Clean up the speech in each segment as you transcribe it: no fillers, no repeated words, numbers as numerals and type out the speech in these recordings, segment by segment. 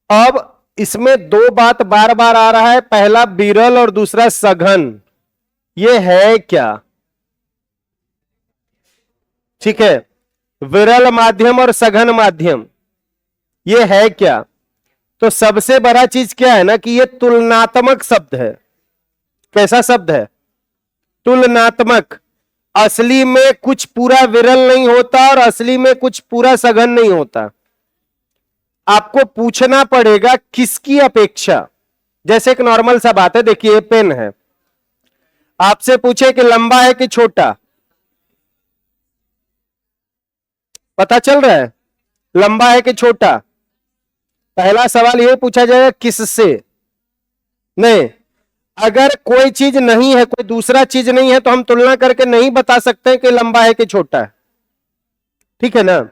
अब इसमें दो बात बार बार आ रहा है, पहला विरल और दूसरा सघन। ये है क्या? ठीक है, विरल माध्यम और सघन माध्यम, ये है क्या? तो सबसे बड़ा चीज क्या है ना कि ये तुलनात्मक शब्द है। कैसा शब्द है? तुलनात्मक। असली में कुछ पूरा विरल नहीं होता और असली में कुछ पूरा सघन नहीं होता। आपको पूछना पड़ेगा किसकी अपेक्षा। जैसे एक नॉर्मल सा बात है, देखिए पेन है, आपसे पूछे कि लंबा है कि छोटा, पता चल रहा है लंबा है कि छोटा? पहला सवाल यह पूछा जाएगा किससे? नहीं, अगर कोई चीज नहीं है, कोई दूसरा चीज नहीं है, तो हम तुलना करके नहीं बता सकते कि लंबा है कि छोटा है। ठीक है ना?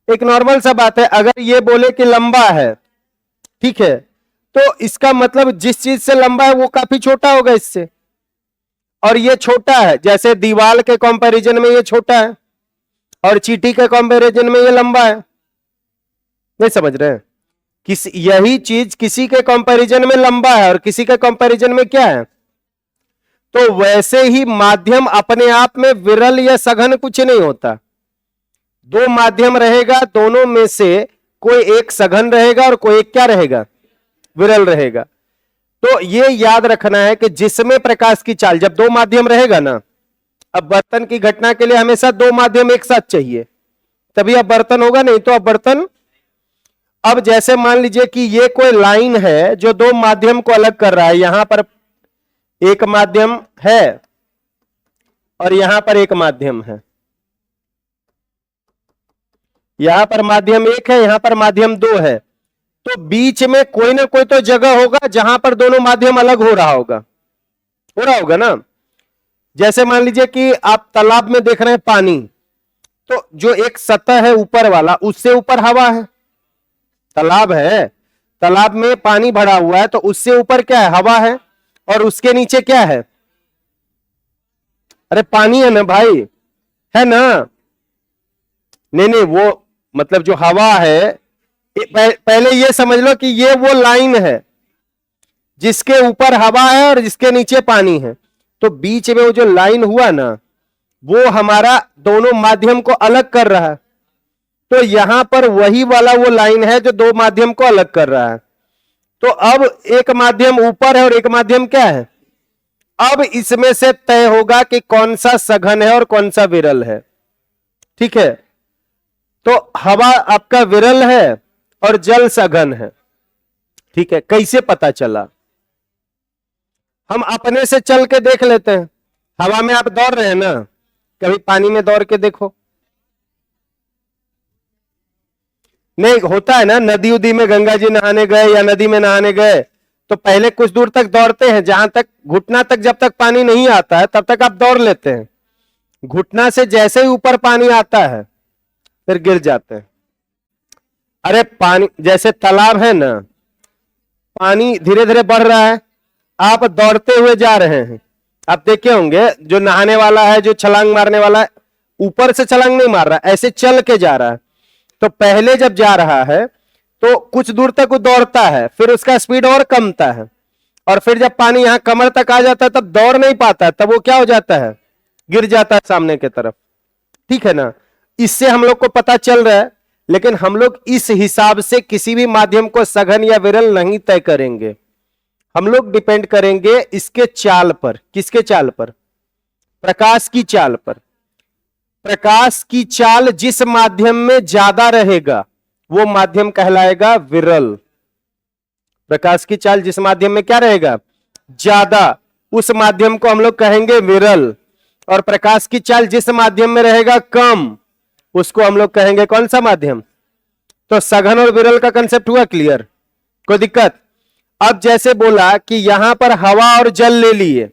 एक नॉर्मल सा बात है, अगर ये बोले कि लंबा है, ठीक है, तो इसका मतलब जिस चीज से लंबा है वो काफी छोटा होगा इससे, और ये छोटा है। जैसे दीवार के कंपैरिजन में ये छोटा है और चींटी के कंपैरिजन में ये लंबा है। नहीं समझ रहे हैं? यही चीज किसी के कंपैरिजन में लंबा है और किसी के कंपैरिजन में क्या है। तो वैसे ही माध्यम अपने आप में विरल या सघन कुछ नहीं होता। दो माध्यम रहेगा, दोनों में से कोई एक सघन रहेगा और कोई एक क्या रहेगा? विरल रहेगा। तो ये याद रखना है कि जिसमें प्रकाश की चाल, जब दो माध्यम रहेगा ना, अब बर्तन की घटना के लिए हमेशा दो माध्यम एक साथ चाहिए, तभी अब बर्तन होगा, नहीं तो अब बर्तन। अब जैसे मान लीजिए कि ये कोई लाइन है जो दो माध्यम को अलग कर रहा है, यहां पर एक माध्यम है और यहां पर एक माध्यम है, यहां पर माध्यम एक है, यहां पर माध्यम दो है, तो बीच में कोई ना कोई तो जगह होगा जहां पर दोनों माध्यम अलग हो रहा होगा ना। जैसे मान लीजिए कि आप तालाब में देख रहे हैं पानी, तो जो एक सतह है ऊपर वाला, उससे ऊपर हवा है। तालाब है, तालाब में पानी भरा हुआ है, तो उससे ऊपर क्या है? हवा है, और उसके नीचे क्या है? अरे पानी है ना भाई, है ना? नहीं, वो मतलब जो हवा है, पहले ये समझ लो कि ये वो लाइन है जिसके ऊपर हवा है और जिसके नीचे पानी है। तो बीच में वो जो लाइन हुआ ना, वो हमारा दोनों माध्यम को अलग कर रहा है। तो यहां पर वही वाला वो लाइन है जो दो माध्यम को अलग कर रहा है। तो अब एक माध्यम ऊपर है और एक माध्यम क्या है? अब इसमें से तय होगा कि कौन सा सघन है और कौन सा विरल है। ठीक है, तो हवा आपका विरल है और जल सघन है। ठीक है, कैसे पता चला? हम अपने से चल के देख लेते हैं। हवा में आप दौड़ रहे हैं ना, कभी पानी में दौड़ के देखो। नहीं होता है ना, नदी उदी में गंगा जी नहाने गए या नदी में नहाने गए, तो पहले कुछ दूर तक दौड़ते हैं, जहां तक घुटना तक जब तक पानी नहीं आता है तब तक आप दौड़ लेते हैं। घुटना से जैसे ही ऊपर पानी आता है फिर गिर जाते हैं। अरे पानी जैसे तालाब है ना, पानी धीरे धीरे बढ़ रहा है, आप दौड़ते हुए जा रहे हैं। आप देखे होंगे जो नहाने वाला है, जो छलांग मारने वाला है, ऊपर से छलांग नहीं मार रहा, ऐसे चल के जा रहा है। तो पहले जब जा रहा है तो कुछ दूर तक वो दौड़ता है, फिर उसका स्पीड और कमता है, और फिर जब पानी यहां कमर तक आ जाता है तब दौड़ नहीं पाता, तब वो क्या हो जाता है? गिर जाता है सामने की तरफ। ठीक है ना? इससे हम लोग को पता चल रहा है, लेकिन हम लोग इस हिसाब से किसी भी माध्यम को सघन या विरल नहीं तय करेंगे। हम लोग डिपेंड करेंगे इसके चाल पर। किसके चाल पर? प्रकाश की चाल पर। प्रकाश की चाल जिस माध्यम में ज्यादा रहेगा वो माध्यम कहलाएगा विरल। प्रकाश की चाल जिस माध्यम में क्या रहेगा? ज्यादा, उस माध्यम को हम लोग कहेंगे विरल। और प्रकाश की चाल जिस माध्यम में रहेगा कम, उसको हम लोग कहेंगे कौन सा माध्यम? तो सघन और विरल का कंसेप्ट हुआ क्लियर? कोई दिक्कत? अब जैसे बोला कि यहां पर हवा और जल ले लिए,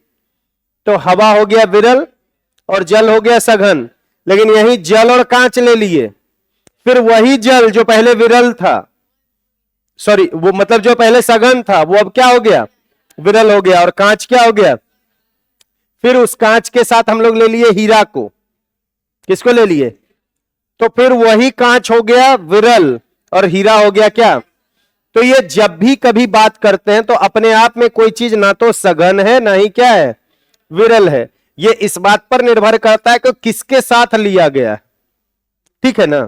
तो हवा हो गया विरल और जल हो गया सघन। लेकिन यही जल और कांच ले लिए, फिर वही जल जो पहले विरल था, सॉरी वो मतलब जो पहले सघन था, वो अब क्या हो गया? विरल हो गया। और कांच क्या हो गया? फिर उस कांच के साथ हम लोग ले लिए हीरा को। किसको ले लिए? तो फिर वही कांच हो गया विरल और हीरा हो गया क्या? तो ये जब भी कभी बात करते हैं तो अपने आप में कोई चीज ना तो सघन है ना ही क्या है, विरल है। ये इस बात पर निर्भर करता है कि किसके साथ लिया गया है, ठीक है ना।